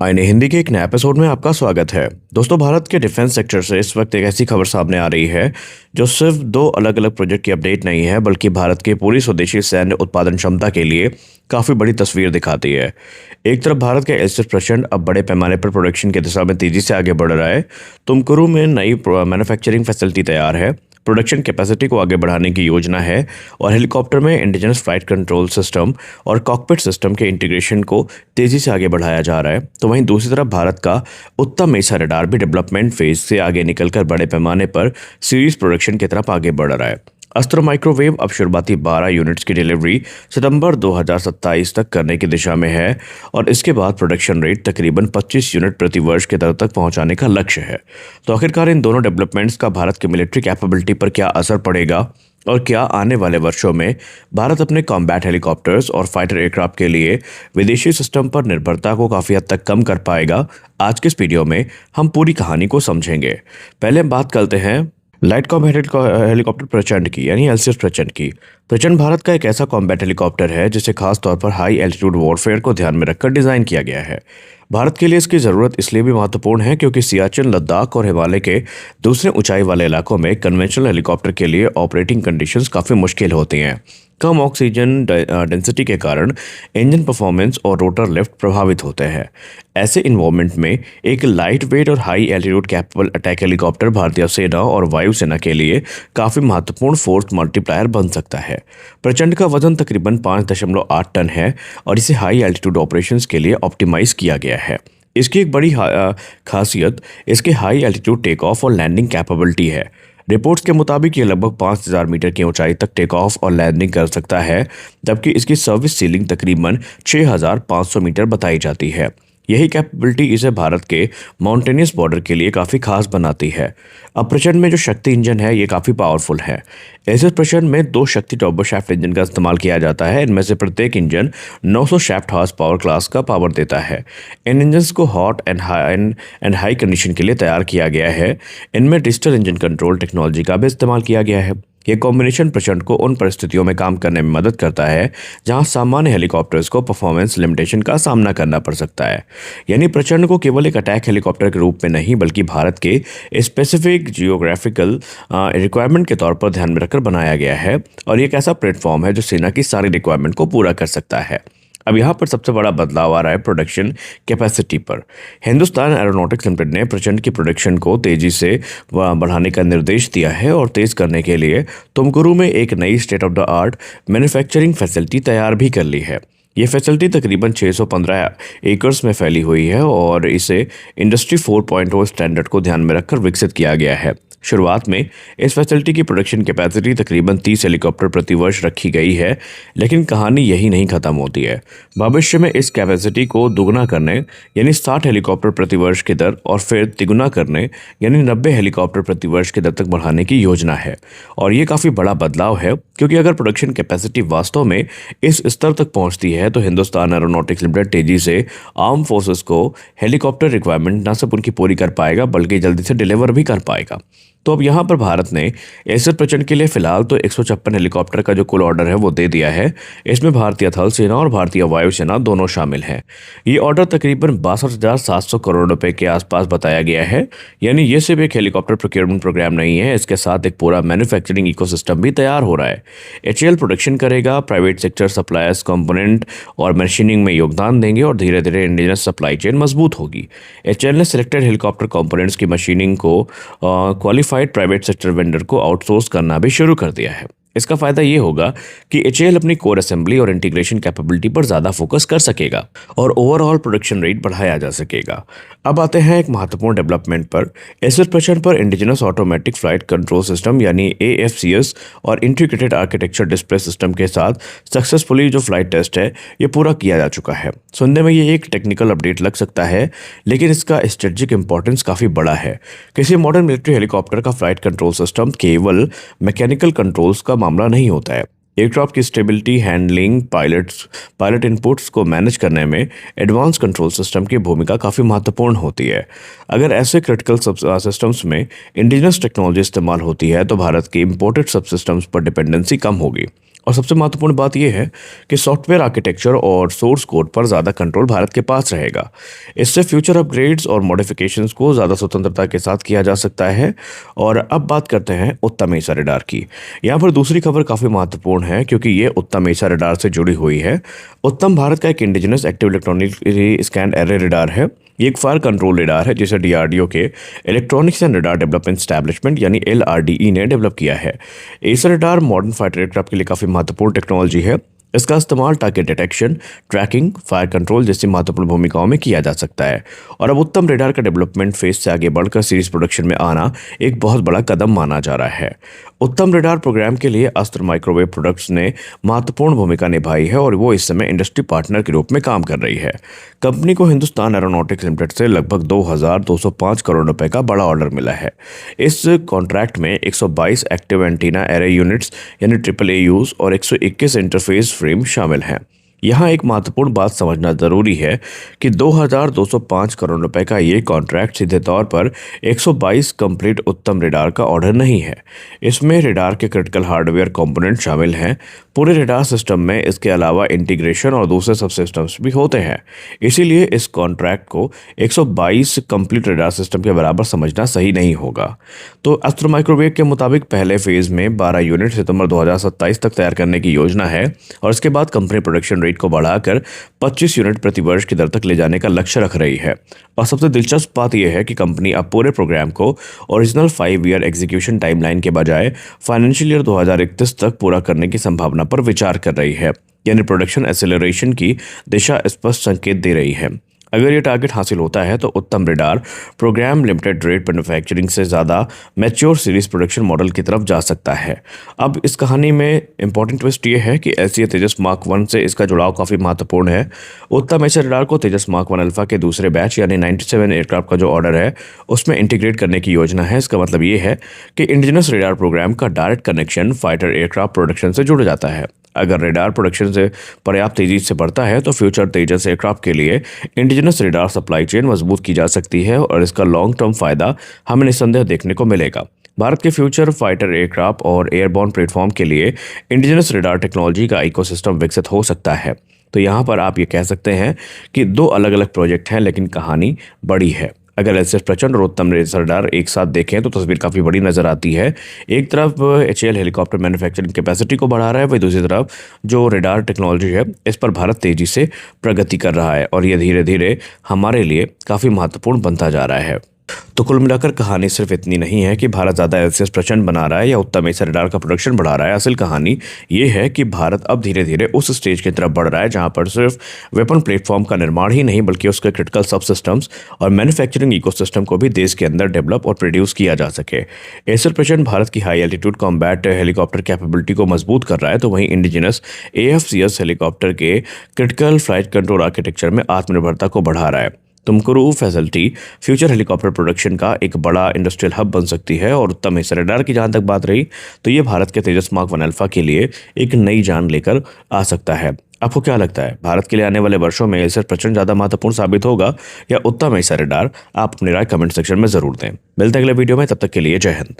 आईने हिंदी के एक नए एपिसोड में आपका स्वागत है। दोस्तों, भारत के डिफेंस सेक्टर से इस वक्त एक ऐसी खबर सामने आ रही है जो सिर्फ दो अलग अलग प्रोजेक्ट की अपडेट नहीं है, बल्कि भारत की पूरी स्वदेशी सैन्य उत्पादन क्षमता के लिए काफ़ी बड़ी तस्वीर दिखाती है। एक तरफ भारत का एस प्रचंड अब बड़े पैमाने पर प्रोडक्शन की दिशा में तेजी से आगे बढ़ रहा है। तुमकुरू में नई मैन्युफैक्चरिंग फैसिलिटी तैयार है, प्रोडक्शन कैपेसिटी को आगे बढ़ाने की योजना है और हेलीकॉप्टर में इंडिजिनस फ्लाइट कंट्रोल सिस्टम और कॉकपिट सिस्टम के इंटीग्रेशन को तेजी से आगे बढ़ाया जा रहा है। तो वहीं दूसरी तरफ भारत का उत्तम मेसा रडार भी डेवलपमेंट फेज से आगे निकलकर बड़े पैमाने पर सीरीज प्रोडक्शन की तरफ आगे बढ़ रहा है। अस्त्र माइक्रोवेव अब शुरुआती 12 यूनिट्स की डिलीवरी सितंबर 2027 तक करने की दिशा में है और इसके बाद प्रोडक्शन रेट तकरीबन 25 यूनिट प्रति वर्ष के दर तक पहुंचाने का लक्ष्य है। तो आखिरकार इन दोनों डेवलपमेंट्स का भारत की मिलिट्री कैपेबिलिटी पर क्या असर पड़ेगा और क्या आने वाले वर्षों में भारत अपने कॉम्बैट हेलीकॉप्टर्स और फाइटर एयरक्राफ्ट के लिए विदेशी सिस्टम पर निर्भरता को काफ़ी हद तक कम कर पाएगा? आज के इस वीडियो में हम पूरी कहानी को समझेंगे। पहले हम बात करते हैं लाइट कॉम्बैट हेलीकॉप्टर प्रचंड की, यानी एलसीएस प्रचंड की। प्रचंड भारत का एक ऐसा कॉम्बैट हेलीकॉप्टर है जिसे खास तौर पर हाई एल्टीट्यूड वॉरफेयर को ध्यान में रखकर डिज़ाइन किया गया है। भारत के लिए इसकी ज़रूरत इसलिए भी महत्वपूर्ण है क्योंकि सियाचिन, लद्दाख और हिमालय के दूसरे ऊंचाई वाले इलाकों में कन्वेंशनल हेलीकॉप्टर के लिए ऑपरेटिंग कंडीशंस काफ़ी मुश्किल होती हैं। कम ऑक्सीजन डेंसिटी के कारण इंजन परफॉर्मेंस और रोटर लिफ्ट प्रभावित होते हैं। ऐसे इन्वायरमेंट में एक लाइट वेट और high altitude capable attack helicopter भारतीय सेना और वायुसेना के लिए काफ़ी महत्वपूर्ण फोर्स मल्टीप्लायर बन सकता है। प्रचंड का वजन तकरीबन 5.8 टन है और इसे हाई एल्टीट्यूड ऑपरेशंस के लिए ऑप्टिमाइज किया गया है। इसकी एक बड़ी खासियत इसके हाई एल्टीट्यूड टेक ऑफ और लैंडिंग कैपेबिलिटी है। रिपोर्ट्स के मुताबिक ये लगभग 5000 मीटर की ऊंचाई तक टेक ऑफ और लैंडिंग कर सकता है, जबकि इसकी सर्विस सीलिंग तकरीबन 6500 मीटर बताई जाती है। यही कैपेबिलिटी इसे भारत के माउंटेनियस बॉर्डर के लिए काफ़ी खास बनाती है। अब प्रचंड में जो शक्ति इंजन है ये काफ़ी पावरफुल है। ऐसे प्रचंड में 2 शक्ति टर्बो शाफ्ट इंजन का इस्तेमाल किया जाता है। इनमें से प्रत्येक engine 900 shaft horse power class का पावर देता है। इन इंजन्स को हॉट एंड हाई कंडीशन के लिए तैयार किया गया है। इनमें डिजिटल इंजन कंट्रोल टेक्नोलॉजी का भी इस्तेमाल किया गया है। यह कॉम्बिनेशन प्रचंड को उन परिस्थितियों में काम करने में मदद करता है जहां सामान्य हेलीकॉप्टर्स को परफॉर्मेंस लिमिटेशन का सामना करना पड़ सकता है। यानी प्रचंड को केवल एक अटैक हेलीकॉप्टर के रूप में नहीं, बल्कि भारत के स्पेसिफिक जियोग्राफिकल रिक्वायरमेंट के तौर पर ध्यान में रखकर बनाया गया है और ये एक ऐसा प्लेटफॉर्म है जो सेना की सारी रिक्वायरमेंट को पूरा कर सकता है। अब यहाँ पर सबसे बड़ा बदलाव आ रहा है प्रोडक्शन कैपेसिटी पर। हिंदुस्तान एरोनॉटिक्स लिमिटेड ने प्रचंड की प्रोडक्शन को तेज़ी से बढ़ाने का निर्देश दिया है और तेज़ करने के लिए तुमकुरू में एक नई state of the art manufacturing facility तैयार भी कर ली है। ये फैसिलिटी तकरीबन 615 एकर्स में फैली हुई है और इसे इंडस्ट्री 4.0 स्टैंडर्ड को ध्यान में रखकर विकसित किया गया है। शुरुआत में इस फैसिलिटी की प्रोडक्शन कैपेसिटी तकरीबन 30 हेलीकॉप्टर प्रति वर्ष रखी गई है, लेकिन कहानी यही नहीं खत्म होती है। भविष्य में इस कैपेसिटी को दुगना करने यानी 60 हेलीकॉप्टर प्रति वर्ष की दर और फिर तिगुना करने यानी 90 हेलीकॉप्टर प्रति वर्ष की दर तक बढ़ाने की योजना है। और ये काफ़ी बड़ा बदलाव है क्योंकि अगर प्रोडक्शन कैपेसिटी वास्तव में इस स्तर तक पहुँचती है तो हिंदुस्तान एरोनॉटिक्स लिमिटेड तेजी से आर्म फोर्सेस को हेलीकॉप्टर रिक्वायरमेंट न सिर्फ उनकी पूरी कर पाएगा बल्कि जल्दी से डिलीवर भी कर पाएगा। तो अब यहाँ पर भारत ने एसएस प्रचंड के लिए फिलहाल तो 156 हेलीकॉप्टर का जो कुल ऑर्डर है वो दे दिया है। इसमें भारतीय थल सेना और भारतीय वायुसेना दोनों शामिल हैं। ये ऑर्डर तकरीबन 62,700 करोड़ रुपए के आसपास बताया गया है। यानी ये सिर्फ एक हेलीकॉप्टर प्रोक्योरमेंट प्रोग्राम नहीं है, इसके साथ एक पूरा मैन्युफैक्चरिंग इकोसिस्टम भी तैयार हो रहा है। एचएएल प्रोडक्शन करेगा, प्राइवेट सेक्टर सप्लायर्स कंपोनेंट और मशीनिंग में योगदान देंगे और धीरे धीरे इंडिजिनस सप्लाई चेन मजबूत होगी। एचएएल ने सिलेक्टेड हेलीकॉप्टर कंपोनेंट्स की मशीनिंग को क्वालिफाइड प्राइवेट सेक्टर वेंडर को आउटसोर्स करना भी शुरू कर दिया है। इसका फायदा ये होगा कि एचएएल अपनी कोर असेंबली और इंटीग्रेशन कैपेबिलिटी पर ज़्यादा फोकस कर सकेगा और ओवरऑल प्रोडक्शन रेट बढ़ाया जा सकेगा। अब आते हैं एक महत्वपूर्ण डेवलपमेंट पर। एसएस प्रचंड पर indigenous automatic flight control system यानी एएफसीएस और इंटीग्रेटेड आर्किटेक्चर डिस्प्ले सिस्टम के साथ सक्सेसफुली जो फ्लाइट टेस्ट है ये पूरा किया जा चुका है। सुनने में ये एक टेक्निकल अपडेट लग सकता है, लेकिन इसका स्ट्रेटेजिक इंपॉर्टेंस काफ़ी बड़ा है। किसी मॉडर्न मिलिट्री हेलीकॉप्टर का फ्लाइट कंट्रोल सिस्टम केवल मैकेनिकल कंट्रोल्स का मामला नहीं होता है। एयरक्राफ्ट की स्टेबिलिटी, हैंडलिंग, पायलट इनपुट्स को मैनेज करने में एडवांस कंट्रोल सिस्टम की भूमिका काफ़ी महत्वपूर्ण होती है। अगर ऐसे क्रिटिकल सिस्टम्स में इंडिजिनस टेक्नोलॉजी इस्तेमाल होती है तो भारत की इंपोर्टेड सब सिस्टम्स पर डिपेंडेंसी कम होगी और सबसे महत्वपूर्ण बात यह है कि सॉफ्टवेयर आर्किटेक्चर और सोर्स कोड पर ज़्यादा कंट्रोल भारत के पास रहेगा। इससे फ्यूचर अपग्रेड्स और मॉडिफिकेशंस को ज़्यादा स्वतंत्रता के साथ किया जा सकता है। और अब बात करते हैं उत्तम एसा रडार की। यहाँ पर दूसरी खबर काफ़ी महत्वपूर्ण है क्योंकि ये उत्तम एसा रडार से जुड़ी हुई है। उत्तम भारत का एक indigenous active electronic scan array radar है। ये एक फायर कंट्रोल रडार है जिसे डीआरडीओ के electronics and radar development establishment यानी एलआरडीई ने डेवलप किया है। एसा रडार मॉडर्न फाइटर एयरक्राफ्ट के लिए काफ़ी महत्वपूर्ण टेक्नोलॉजी है। इसका इस्तेमाल target detection, tracking, fire control जैसी महत्वपूर्ण भूमिकाओं में किया जा सकता है। और अब उत्तम रडार का डेवलपमेंट फेज से आगे बढ़कर सीरीज प्रोडक्शन में आना एक बहुत बड़ा कदम माना जा रहा है। उत्तम रडार प्रोग्राम के लिए अस्त्र माइक्रोवेव प्रोडक्ट्स ने महत्वपूर्ण भूमिका निभाई है और वो इस समय इंडस्ट्री पार्टनर के रूप में काम कर रही है। कंपनी को हिंदुस्तान एरोनॉटिक्स लिमिटेड से लगभग 2,205 करोड़ रुपए का बड़ा ऑर्डर मिला है। इस कॉन्ट्रैक्ट में 122 एक्टिव एंटीना एरे यूनिट्स यानी AAAUs और 121 इंटरफेस फ्रेम शामिल हैं। यहाँ एक महत्वपूर्ण बात समझना जरूरी है कि 2,205 करोड़ रुपए का ये कॉन्ट्रैक्ट सीधे तौर पर 122 कंप्लीट उत्तम रडार का ऑर्डर नहीं है। इसमें रडार के क्रिटिकल हार्डवेयर कंपोनेंट शामिल हैं। पूरे रडार सिस्टम में इसके अलावा इंटीग्रेशन और दूसरे सब सिस्टम्स भी होते हैं। इसीलिए इस कॉन्ट्रैक्ट को 122 कंप्लीट रडार सिस्टम के बराबर समझना सही नहीं होगा। तो अस्त्र माइक्रोवेव के मुताबिक पहले फेज में 12 यूनिट सितंबर 2027 तक तैयार करने की योजना है और इसके बाद कंपनी प्रोडक्शन को बढ़ाकर 25 यूनिट प्रति वर्ष की दर तक ले जाने का लक्ष्य रख रही है। और सबसे दिलचस्प बात यह है कि कंपनी अब पूरे प्रोग्राम को ओरिजिनल 5 ईयर एग्जीक्यूशन टाइमलाइन के बजाय फाइनेंशियल ईयर 2031 तक पूरा करने की संभावना पर विचार कर रही है। यानी प्रोडक्शन एक्सेलरेशन की दिशा स्पष्ट संकेत दे रही है। अगर ये टारगेट हासिल होता है तो उत्तम radar program limited rate manufacturing से ज़्यादा मैच्योर सीरीज प्रोडक्शन मॉडल की तरफ जा सकता है। अब इस कहानी में इंपॉर्टेंट ट्विस्ट ये है कि एलसीए तेजस मार्क 1 से इसका जुड़ाव काफ़ी महत्वपूर्ण है। उत्तम एसा रडार को तेजस मार्क 1 अल्फा के दूसरे बैच यानी 97 एयरक्राफ्ट का जो ऑर्डर है उसमें इंटीग्रेट करने की योजना है। इसका मतलब ये है कि इंडिजिनस रडार प्रोग्राम का direct connection fighter aircraft production से जुड़ जाता है। अगर रडार प्रोडक्शन से पर्याप्त तेजी से बढ़ता है तो फ्यूचर तेजस एयरक्राफ्ट के लिए इंडिजिनस रडार सप्लाई चेन मजबूत की जा सकती है और इसका लॉन्ग टर्म फायदा हमें निस्संदेह देखने को मिलेगा। भारत के फ्यूचर फाइटर एयरक्राफ्ट और एयरबॉर्न प्लेटफॉर्म के लिए इंडिजिनस रडार टेक्नोलॉजी का इकोसिस्टम विकसित हो सकता है। तो यहाँ पर आप ये कह सकते हैं कि दो अलग अलग प्रोजेक्ट हैं लेकिन कहानी बड़ी है। अगर एसएस प्रचंड और उत्तम रडार एक साथ देखें तो तस्वीर काफ़ी बड़ी नज़र आती है। एक तरफ HAL हेलीकॉप्टर मैन्युफैक्चरिंग कैपेसिटी को बढ़ा रहा है, वही दूसरी तरफ जो रडार टेक्नोलॉजी है इस पर भारत तेज़ी से प्रगति कर रहा है और ये धीरे धीरे हमारे लिए काफ़ी महत्वपूर्ण बनता जा रहा है। तो कुल मिलाकर कहानी सिर्फ इतनी नहीं है कि भारत ज़्यादा एलसीएस प्रचंड बना रहा है या उत्तम एसा रडार का प्रोडक्शन बढ़ा रहा है। असल कहानी ये है कि भारत अब धीरे धीरे उस स्टेज की तरफ बढ़ रहा है जहां पर सिर्फ वेपन प्लेटफॉर्म का निर्माण ही नहीं बल्कि उसके क्रिटिकल सब सिस्टम्स और मैन्युफैक्चरिंग इकोसिस्टम को भी देश के अंदर डेवलप और प्रोड्यूस किया जा सके। एसर प्रचंड भारत की high altitude combat helicopter capability को मजबूत कर रहा है तो वहीं इंडिजिनस AFCS हेलीकॉप्टर के क्रिटिकल फ्लाइट कंट्रोल आर्किटेक्चर में आत्मनिर्भरता को बढ़ा रहा है। Tumakuru facility future helicopter production का एक बड़ा इंडस्ट्रियल हब बन सकती है। और उत्तम एसा रडार की जहां तक बात रही तो ये भारत के तेजस मार्क 1 अल्फा के लिए एक नई जान लेकर आ सकता है। आपको क्या लगता है, भारत के लिए आने वाले वर्षों में एसर प्रचंड ज़्यादा महत्वपूर्ण साबित होगा या उत्तम एसा रडार? आप अपनी राय कमेंट सेक्शन में ज़रूर दें। मिलते हैं अगले वीडियो में, तब तक के लिए जय हिंद।